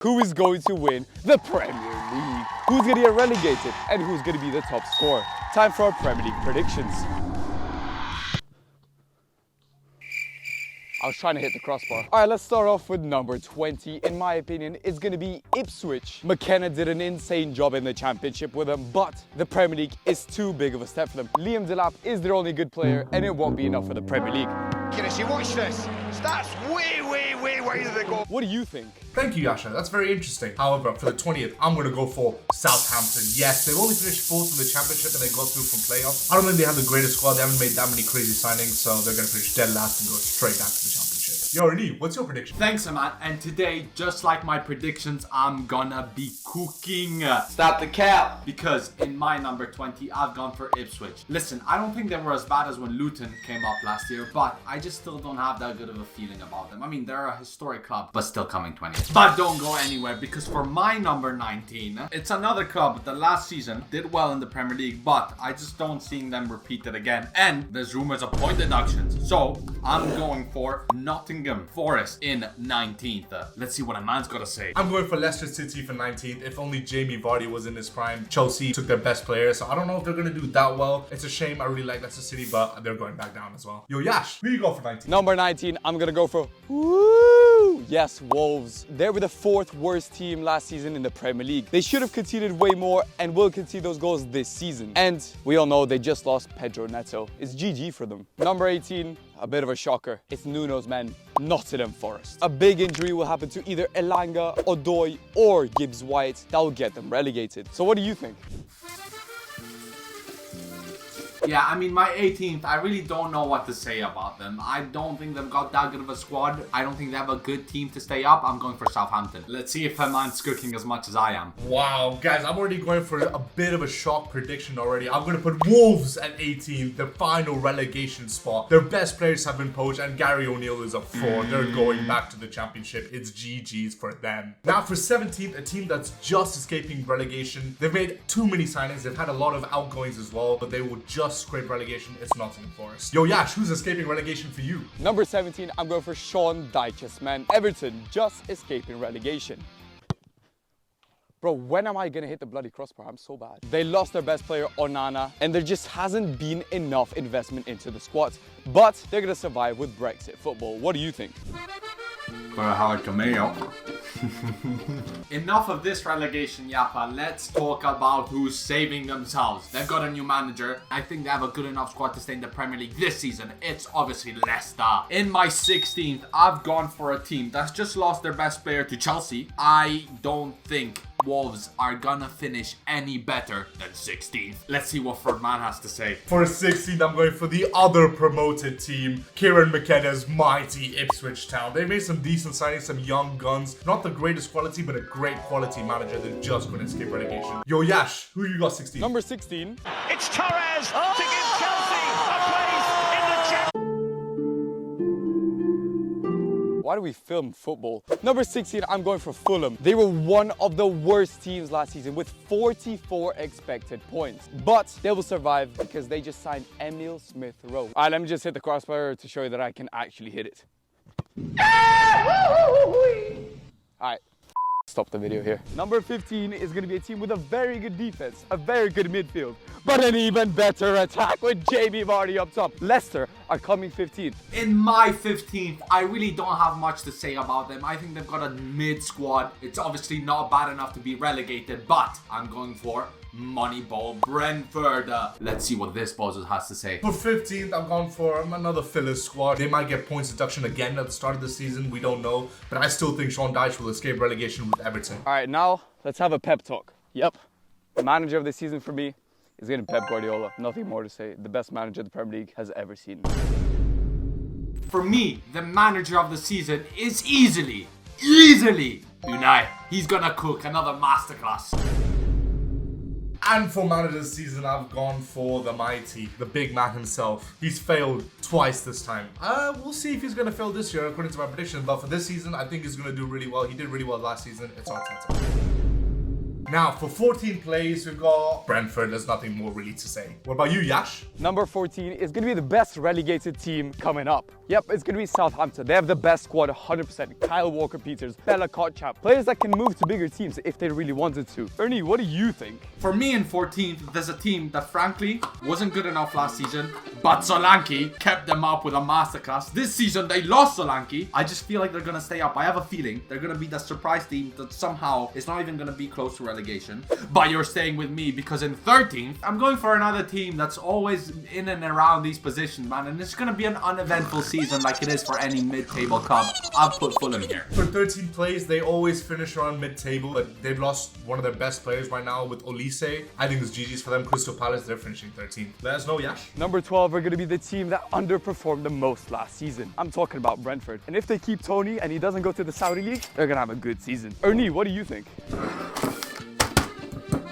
Who is going to win the Premier League? Who's going to get relegated? And who's going to be the top scorer? Time for our Premier League predictions. I was trying to hit the crossbar. All right, let's start off with number 20. In my opinion, it's going to be Ipswich. McKenna did an insane job in the championship with them, but the Premier League is too big of a step for them. Liam Delap is their only good player, and it won't be enough for the Premier League. You watch this. That's way to the goal. What do you think? Thank you, Yasha. That's very interesting. However, for the 20th, I'm going to go for Southampton. Yes, they've only finished 4th in the championship and they got through from playoffs. I don't think they have the greatest squad. They haven't made that many crazy signings, so they're going to finish dead last and go straight back to the championship. Yo, Rene, what's your prediction? Thanks, Amat. And today, just like my predictions, I'm gonna be cooking. Stop the cap. Because in my number 20, I've gone for Ipswich. Listen, I don't think they were as bad as when Luton came up last year, but I just still don't have that good of a feeling about them. I mean, they're a historic club, but still coming 20th. But don't go anywhere, because for my number 19, it's another club that last season did well in the Premier League, but I just don't see them repeat it again. And there's rumors of point deductions. So I'm going for Nottingham Forest in 19th. Let's see what a man's got to say. I'm going for Leicester City for 19th. If only Jamie Vardy was in his prime. Chelsea took their best player, so I don't know if they're going to do that well. It's a shame. I really like Leicester City, but they're going back down as well. Yo, Yash, who you go for 19? Number 19, I'm going to go for yes, Wolves. They were the 4th worst team last season in the Premier League. They should have conceded way more and will concede those goals this season. And we all know they just lost Pedro Neto. It's GG for them. Number 18, a bit of a shocker. It's Nuno's men, Nottingham Forest. A big injury will happen to either Elanga, Odoi, or Gibbs White. That will get them relegated. So what do you think? Yeah, I mean, my 18th, I really don't know what to say about them. I don't think they've got that good of a squad. I don't think they have a good team to stay up. I'm going for Southampton. Let's see if a man's cooking as much as I am. Wow, guys, I'm already going for a bit of a shock prediction already. I'm going to put Wolves at 18th, the final relegation spot. Their best players have been poached, and Gary O'Neill is a fraud. They're going back to the championship. It's GG's for them. Now for 17th, a team that's just escaping relegation. They've made too many signings. They've had a lot of outgoings as well, but they will just scrape relegation. It's Nottingham Forest. Yo, Yash, who's escaping relegation for you? Number 17, I'm going for Sean Dyche's men. Everton just escaping relegation. Bro, when am I going to hit the bloody crossbar? I'm so bad. They lost their best player, Onana, and there just hasn't been enough investment into the squad. But they're going to survive with Brexit football. What do you think? For a hard tomato. Enough of this relegation, Yappa. Let's talk about who's saving themselves. They've got a new manager. I think they have a good enough squad to stay in the Premier League this season. It's obviously Leicester. In my 16th, I've gone for a team that's just lost their best player to Chelsea. I don't think Wolves are gonna finish any better than 16th. Let's see what Ferdman has to say. For 16th, I'm going for the other promoted team, Kieran McKenna's mighty Ipswich Town. They made some decent signings, some young guns. Not the greatest quality, but a great quality manager that just couldn't escape relegation. Yo, Yash, who you got 16? Number 16. It's Torres to give Chelsea a place in the Champions League. Why do we film football? Number 16, I'm going for Fulham. They were one of the worst teams last season with 44 expected points. But they will survive because they just signed Emil Smith-Rowe. All right, let me just hit the crossbar to show you that I can actually hit it. All right. Stop the video here. Number 15 is going to be a team with a very good defense, a very good midfield, but an even better attack with Jamie Vardy up top. Leicester are coming 15th. In my 15th, I really don't have much to say about them. I think they've got a mid squad. It's obviously not bad enough to be relegated, but I'm going for Moneyball Brentford. Let's see what this Bozos has to say. For 15th, I've gone for another filler squad. They might get points deduction again at the start of the season. We don't know. But I still think Sean Dyche will escape relegation with Everton. All right, now let's have a pep talk. Yep. The manager of the season for me is getting Pep Guardiola. Nothing more to say. The best manager the Premier League has ever seen. For me, the manager of the season is easily Unai. He's gonna cook another masterclass. And for manager of the season, I've gone for the mighty, the big man himself. He's failed twice this time. We'll see if he's going to fail this year according to my prediction. But for this season, I think he's going to do really well. He did really well last season. It's Arteta. Now, for 14 plays, we've got Brentford. There's nothing more really to say. What about you, Yash? Number 14 is going to be the best relegated team coming up. Yep, it's going to be Southampton. They have the best squad, 100%. Kyle Walker-Peters, Bella Kotchap. Players that can move to bigger teams if they really wanted to. Ernie, what do you think? For me in 14th, there's a team that frankly wasn't good enough last season, but Solanke kept them up with a masterclass. This season, they lost Solanke. I just feel like they're going to stay up. I have a feeling they're going to be the surprise team that somehow is not even going to be close to relegation. But you're staying with me because in 13th, I'm going for another team that's always in and around these positions, man. And it's going to be an uneventful season like it is for any mid-table club. I'll put Fulham here. For 13 plays, they always finish around mid-table, but they've lost one of their best players right now with Olise. I think it's GG's for them. Crystal Palace, they're finishing 13th. Let us know, Yash. Number 12 are going to be the team that underperformed the most last season. I'm talking about Brentford. And if they keep Tony and he doesn't go to the Saudi League, they're going to have a good season. Ernie, what do you think?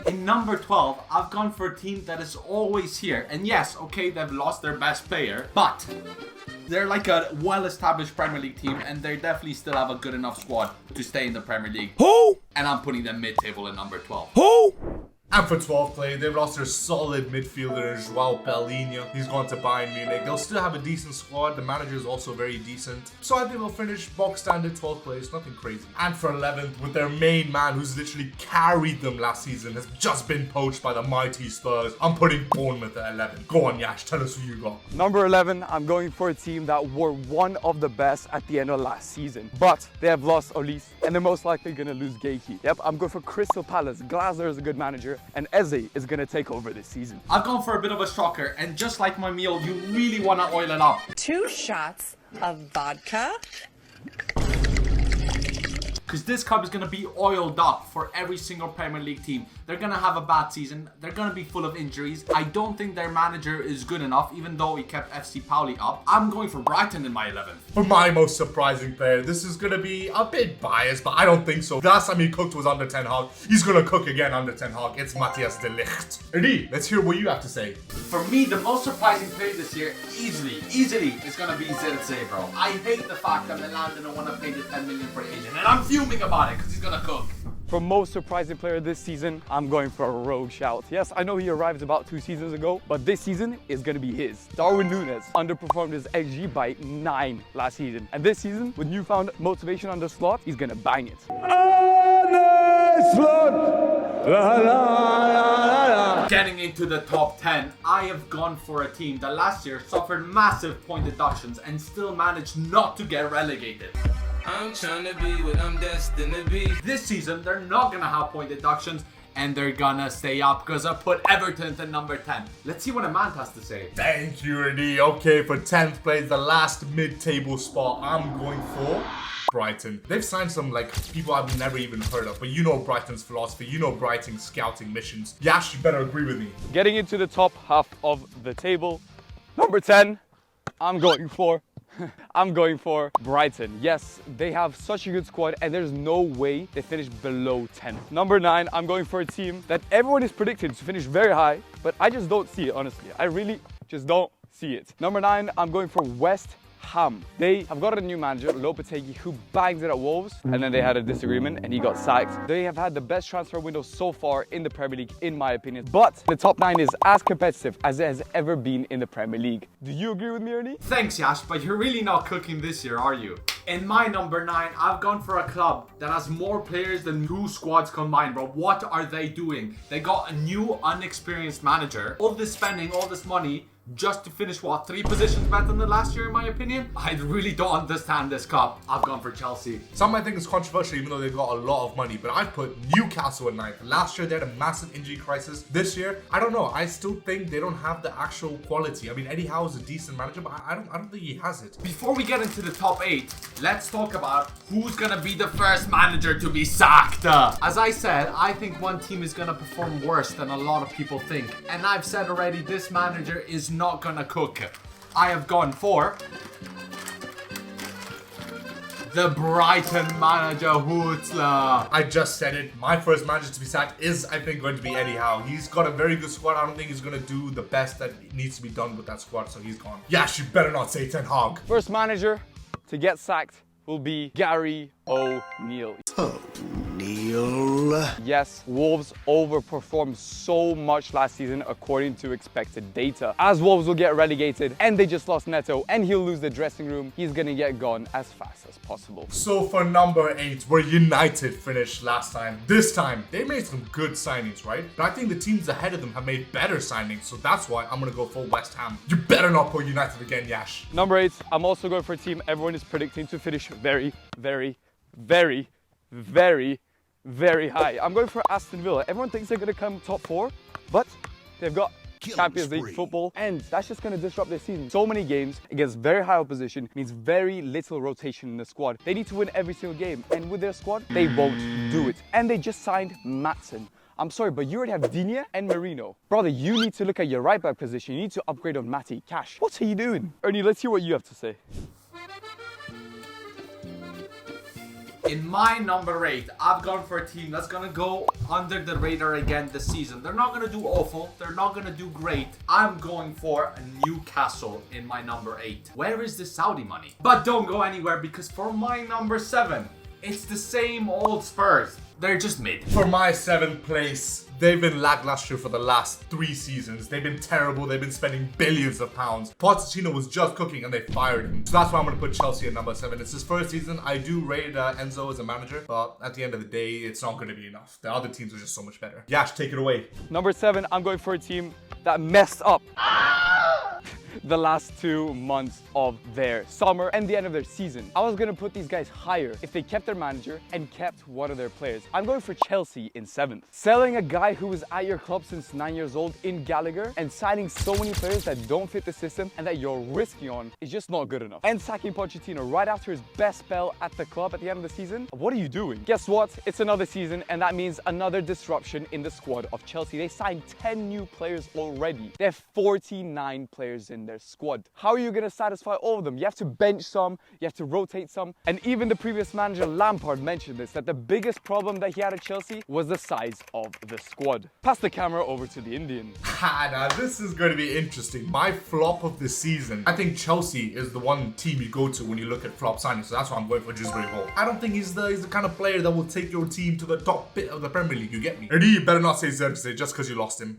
In number 12, I've gone for a team that is always here. And yes, okay, they've lost their best player, but they're like a well-established Premier League team, and they definitely still have a good enough squad to stay in the Premier League. Who? And I'm putting them mid-table in number 12. Who? And for 12th play, they've lost their solid midfielder, Joao Bellinha. He's gone to Bayern Munich. They'll still have a decent squad. The manager is also very decent. So I think they'll finish box standard 12th place, nothing crazy. And for 11th, with their main man who's literally carried them last season, has just been poached by the mighty Spurs. I'm putting Bournemouth at 11. Go on, Yash, tell us who you got. Number 11, I'm going for a team that were one of the best at the end of last season. But they have lost Olise, and they're most likely going to lose Geiki. Yep, I'm going for Crystal Palace. Glasner is a good manager, and Eze is going to take over this season. I've gone for a bit of a shocker, and just like my meal, you really want to oil it up. 2 shots of vodka. Because this club is going to be oiled up for every single Premier League team. They're going to have a bad season. They're going to be full of injuries. I don't think their manager is good enough, even though he kept FC Pauli up. I'm going for Brighton in my 11th. For my most surprising player, this is going to be a bit biased, but I don't think so. The last time he cooked was under Ten Hag. He's going to cook again under Ten Hag. It's Matthias de Ligt. Eddie, let's hear what you have to say. For me, the most surprising player this year, easily, is going to be Zirkzee, bro. I hate the fact that Milan didn't want to pay the 10 million for the agent, and I'm fuming about it because he's going to cook. For most surprising player this season, I'm going for a rogue shout. Yes, I know he arrived about 2 seasons ago, but this season is going to be his. Darwin Núñez underperformed his XG by 9 last season. And this season, with newfound motivation on the slot, he's going to bang it. Getting into the top 10, I have gone for a team that last year suffered massive point deductions and still managed not to get relegated. I'm trying to be what I'm destined to be. This season, they're not going to have point deductions and they're going to stay up because I put Everton to number 10. Let's see what Amant has to say. Thank you, Eddie. Okay, for 10th place, the last mid-table spot, I'm going for Brighton. They've signed some people I've never even heard of, but you know Brighton's philosophy, you know Brighton's scouting missions. Yash, you better agree with me. Getting into the top half of the table, number 10, I'm going for Brighton. Yes, they have such a good squad and there's no way they finish below 10. Number 9, I'm going for a team that everyone is predicted to finish very high, but I just don't see it, honestly. I really just don't see it. Number 9, I'm going for West Ham. They have got a new manager, Lopetegui, who bangs it at Wolves, and then they had a disagreement and he got sacked. They have had the best transfer window so far in the Premier League, in my opinion. But the top 9 is as competitive as it has ever been in the Premier League. Do you agree with me, Ernie? Thanks, Yash, but you're really not cooking this year, are you? In my number 9, I've gone for a club that has more players than 2 squads combined, bro. What are they doing? They got a new, unexperienced manager. All this spending, all this money, just to finish, 3 positions better than last year, in my opinion? I really don't understand this cup. I've gone for Chelsea. Some might think it's controversial, even though they've got a lot of money, but I've put Newcastle at 9th. Last year, they had a massive injury crisis. This year, I don't know. I still think they don't have the actual quality. I mean, Eddie Howe is a decent manager, but I don't think he has it. Before we get into the top 8, let's talk about who's gonna be the first manager to be sacked. As I said, I think one team is gonna perform worse than a lot of people think. And I've said already, this manager is not gonna cook. I have gone for the Brighton manager, Hutzler. I just said it. My first manager to be sacked is, I think, going to be Eddie Howe. He's got a very good squad. I don't think he's going to do the best that needs to be done with that squad, so he's gone. Yash, you better not say Ten Hag. First manager to get sacked will be Gary O'Neill. O'Neill. Yes, Wolves overperformed so much last season according to expected data. As Wolves will get relegated and they just lost Neto and he'll lose the dressing room, he's gonna get gone as fast as possible. So for number 8, where United finished last time, this time they made some good signings, right? But I think the teams ahead of them have made better signings, so that's why I'm gonna go for West Ham. You better not put United again, Yash. Number 8, I'm also going for a team everyone is predicting to finish very, very, very, very, very high. I'm going for Aston Villa. Everyone thinks they're going to come top 4, but they've got Champions League football, and that's just going to disrupt their season. So many games against very high opposition means very little rotation in the squad. They need to win every single game, and with their squad, they won't do it. And they just signed Maatsen. I'm sorry, but you already have Digne and Marino. Brother, you need to look at your right back position. You need to upgrade on Matty Cash. What are you doing? Ernie, let's hear what you have to say. In my number 8, I've gone for a team that's gonna go under the radar again this season. They're not gonna do awful, they're not gonna do great. I'm going for a Newcastle in my number 8. Where is the Saudi money? But don't go anywhere, because for my number 7, it's the same old Spurs. They're just mid. For my 7th place, they've been lackluster for the last 3 seasons. They've been terrible. They've been spending billions of pounds. Pochettino was just cooking and they fired him. So that's why I'm going to put Chelsea at number 7. It's his first season. I do rate Enzo as a manager, but at the end of the day, it's not going to be enough. The other teams are just so much better. Yash, take it away. Number 7, I'm going for a team that messed up the last 2 months of their summer and the end of their season. I was going to put these guys higher if they kept their manager and kept one of their players. I'm going for Chelsea in 7th. Selling a guy who was at your club since 9 years old in Gallagher and signing so many players that don't fit the system and that you're risking on is just not good enough. And sacking Pochettino right after his best spell at the club at the end of the season? What are you doing? Guess what? It's another season, and that means another disruption in the squad of Chelsea. They signed 10 new players already. They have 49 players in their squad. How are you going to satisfy all of them? You have to bench some, you have to rotate some. And even the previous manager Lampard mentioned this, that the biggest problem that he had at Chelsea was the size of the squad. Pass the camera over to the Indian. Now this is going to be interesting. My flop of the season, I think Chelsea is the one team you go to when you look at flop signings, so that's why I'm going for Gisbury Hall. I don't think he's the kind of player that will take your team to the top bit of the Premier League, you get me? And you better not say Xerxes just because you lost him.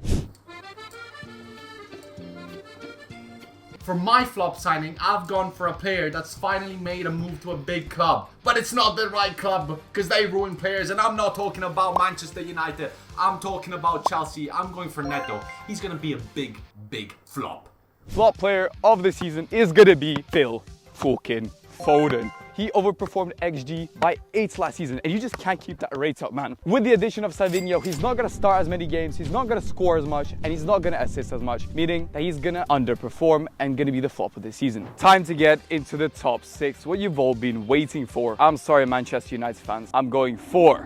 For my flop signing, I've gone for a player that's finally made a move to a big club. But it's not the right club, because they ruin players. And I'm not talking about Manchester United. I'm talking about Chelsea. I'm going for Neto. He's going to be a big, big flop. Flop player of the season is going to be Phil fucking Foden. He overperformed XG by 8 last season, and you just can't keep that rate up, man. With the addition of Savinho, he's not gonna start as many games, he's not gonna score as much, and he's not gonna assist as much, meaning that he's gonna underperform and gonna be the flop of the season. Time to get into the top 6, what you've all been waiting for. I'm sorry, Manchester United fans, I'm going for...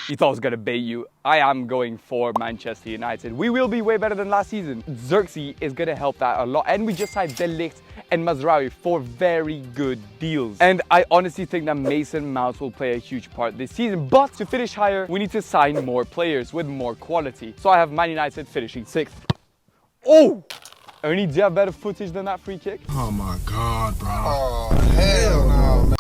You thought I was gonna bait you. I am going for Manchester United. We will be way better than last season. Xerxes is gonna help that a lot. And we just signed De Ligt and Mazraoui for very good deals. And I honestly think that Mason Mount will play a huge part this season. But to finish higher, we need to sign more players with more quality. So I have Man United finishing 6th. Oh! Ernie, do you have better footage than that free kick? Oh my God, bro. Oh, hell no, man.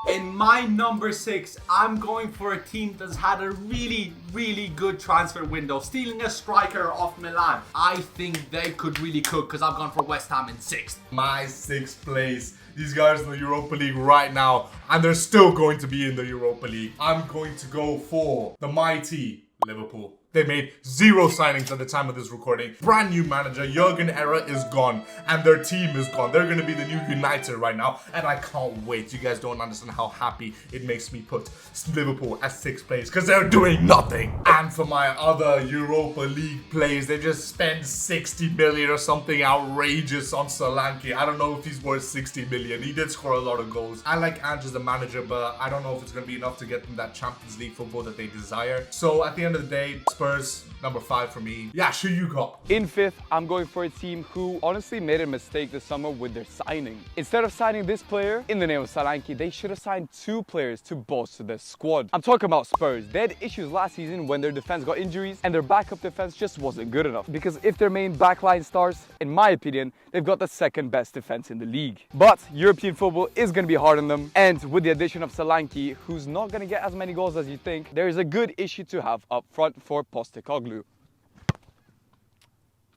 In my number 6, I'm going for a team that's had a really, really good transfer window. Stealing a striker off Milan. I think they could really cook, because I've gone for West Ham in 6th. My 6th place. These guys in the Europa League right now, and they're still going to be in the Europa League. I'm going to go for the mighty Liverpool. They made 0 signings at the time of this recording. Brand new manager, Jurgen Era is gone, and their team is gone. They're going to be the new United right now, and I can't wait. You guys don't understand how happy it makes me put Liverpool at 6th place, because they're doing nothing. And for my other Europa League players, they just spent 60 million or something outrageous on Solanke. I don't know if he's worth 60 million. He did score a lot of goals. I like Ange as the manager, but I don't know if it's going to be enough to get them that Champions League football that they desire. So at the end of the day, Spurs, number 5 for me. Yeah, who you got? In 5th, I'm going for a team who honestly made a mistake this summer with their signing. Instead of signing this player in the name of Solanke, they should have signed 2 players to bolster their squad. I'm talking about Spurs. They had issues last season when their defense got injuries and their backup defense just wasn't good enough. Because if their main backline stars, in my opinion, they've got the 2nd best defense in the league. But European football is going to be hard on them. And with the addition of Solanke, who's not going to get as many goals as you think, there is a good issue to have up front for Postecoglou.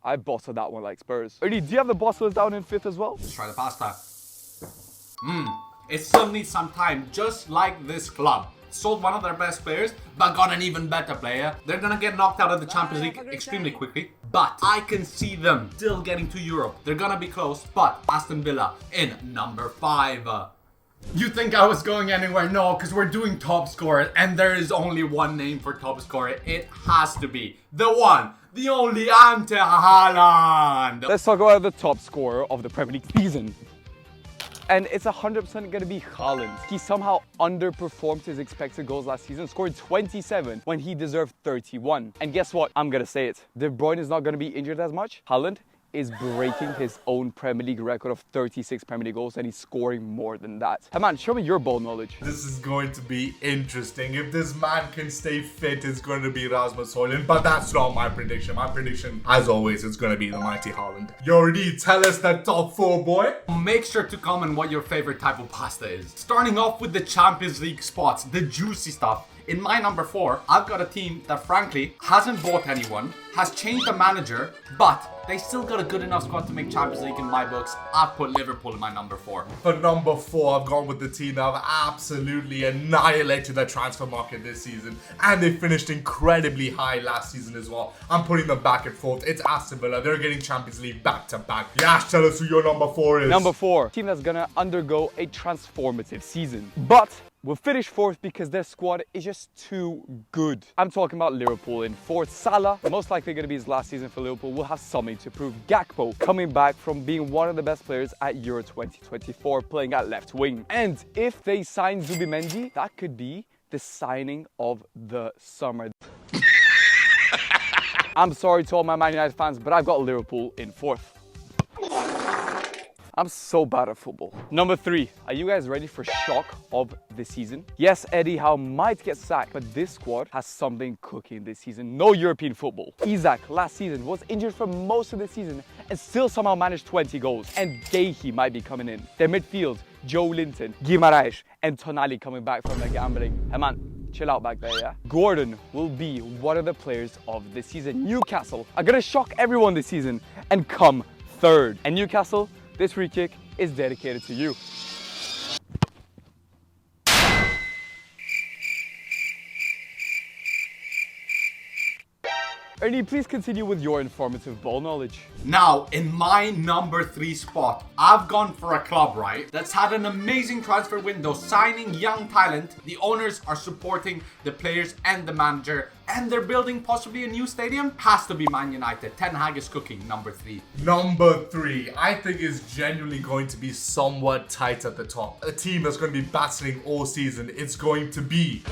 I bottled that one like Spurs. Ernie, do you have the bottlers down in 5th as well? Let's try the pasta. It still needs some time, just like this club. Sold one of their best players, but got an even better player. They're gonna get knocked out of the Champions League extremely quickly, but I can see them still getting to Europe. They're gonna be close, but Aston Villa in number 5. You think I was going anywhere? No, because we're doing top scorer, and there is only one name for top scorer. It has to be the one, the only Ante Haaland. Let's talk about the top scorer of the Premier League season. And it's 100% going to be Haaland. He somehow underperformed his expected goals last season, scored 27 when he deserved 31. And guess what? I'm going to say it. De Bruyne is not going to be injured as much. Haaland is breaking his own Premier League record of 36 Premier League goals, and he's scoring more than that. Hey man, show me your ball knowledge. This is going to be interesting. If this man can stay fit, it's going to be Rasmus Højlund, but that's not my prediction. My prediction, as always, is going to be the mighty Haaland. You already tell us the top 4, boy. Make sure to comment what your favorite type of pasta is. Starting off with the Champions League spots, the juicy stuff. In my number 4, I've got a team that frankly hasn't bought anyone, has changed the manager, but they still got a good enough squad to make Champions League in my books. I've put Liverpool in my number 4. For number 4, I've gone with the team that have absolutely annihilated the transfer market this season, and they finished incredibly high last season as well. I'm putting them back at 4th. It's Aston Villa. They're getting Champions League back to back. Yash, tell us who your number 4 is. Number 4, team that's gonna undergo a transformative season, but will finish 4th because their squad is just too good. I'm talking about Liverpool in 4th. Salah, most likely going to be his last season for Liverpool, will have something to prove. Gakpo, coming back from being one of the best players at Euro 2024, playing at left wing. And if they sign Zubimendi, that could be the signing of the summer. I'm sorry to all my Man United fans, but I've got Liverpool in 4th. I'm so bad at football. Number 3, are you guys ready for shock of the season? Yes, Eddie Howe might get sacked, but this squad has something cooking this season. No European football. Isak last season was injured for most of the season and still somehow managed 20 goals. And Gehi might be coming in. Their midfield, Joe Linton, Guimaraes, and Tonali coming back from the gambling. Hey man, chill out back there, yeah? Gordon will be one of the players of the season. Newcastle are gonna shock everyone this season and come 3rd. And Newcastle, this free kick is dedicated to you. Ernie, please continue with your informative ball knowledge. Now, in my number 3 spot, I've gone for a club, right, that's had an amazing transfer window, signing young talent. The owners are supporting the players and the manager, and they're building possibly a new stadium. Has to be Man United. Ten Hag is cooking, number 3. Number 3, I think is genuinely going to be somewhat tight at the top. A team that's going to be battling all season. It's going to be...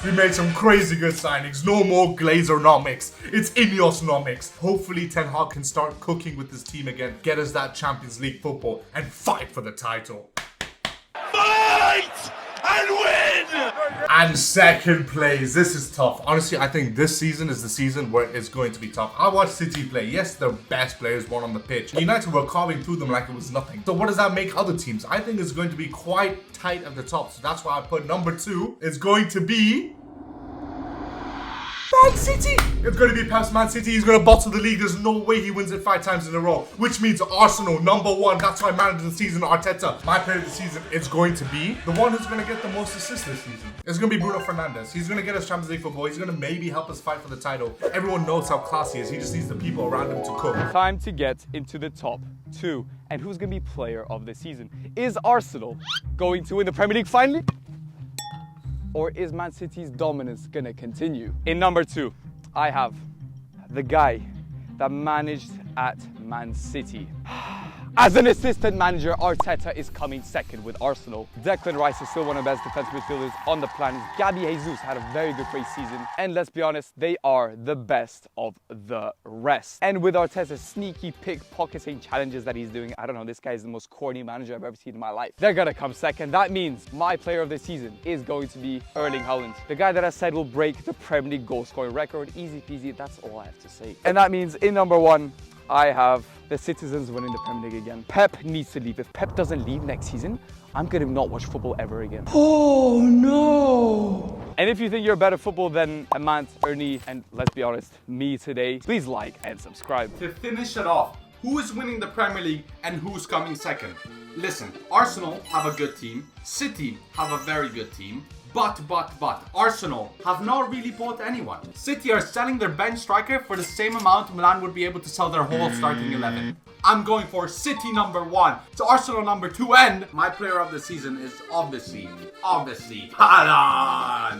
We made some crazy good signings. No more Glazer-nomics. It's Ineos-nomics. Hopefully Ten Hag can start cooking with this team again, get us that Champions League football, and fight for the title. Fight and win! And 2nd place. This is tough. Honestly, I think this season is the season where it's going to be tough. I watched City play. Yes, their best players won on the pitch. United were carving through them like it was nothing. So what does that make other teams? I think it's going to be quite tight at the top. So that's why I put number 2. It's going to be... Man City! It's going to be past Man City. He's going to bottle the league. There's no way he wins it 5 times in a row. Which means Arsenal, number 1. That's why manager of the season, Arteta. My player of the season is going to be the one who's going to get the most assists this season. It's going to be Bruno Fernandes. He's going to get us Champions League football. He's going to maybe help us fight for the title. Everyone knows how classy he is. He just needs the people around him to cook. Time to get into the top 2. And who's going to be player of the season? Is Arsenal going to win the Premier League finally? Or is Man City's dominance going to continue? In number 2, I have the guy that managed at Man City. As an assistant manager, Arteta is coming second with Arsenal. Declan Rice is still one of the best defensive midfielders on the planet. Gabby Jesus had a very good pre-season. And let's be honest, they are the best of the rest. And with Arteta's sneaky pickpocketing challenges that he's doing, I don't know, this guy is the most corny manager I've ever seen in my life. They're gonna come second. That means my player of the season is going to be Erling Haaland. The guy that I said will break the Premier League goal scoring record. Easy peasy, that's all I have to say. And that means in number one, I have the citizens winning the Premier League again. Pep needs to leave. If Pep doesn't leave next season, I'm gonna not watch football ever again. Oh no! And if you think you're better at football than Amant, Ernie, and let's be honest, me today, please like and subscribe. To finish it off, who is winning the Premier League and who's coming second? Listen, Arsenal have a good team. City have a very good team. But Arsenal have not really bought anyone. City are selling their bench striker for the same amount Milan would be able to sell their whole starting 11. I'm going for City number 1 to Arsenal number 2, and my player of the season is obviously Haaland.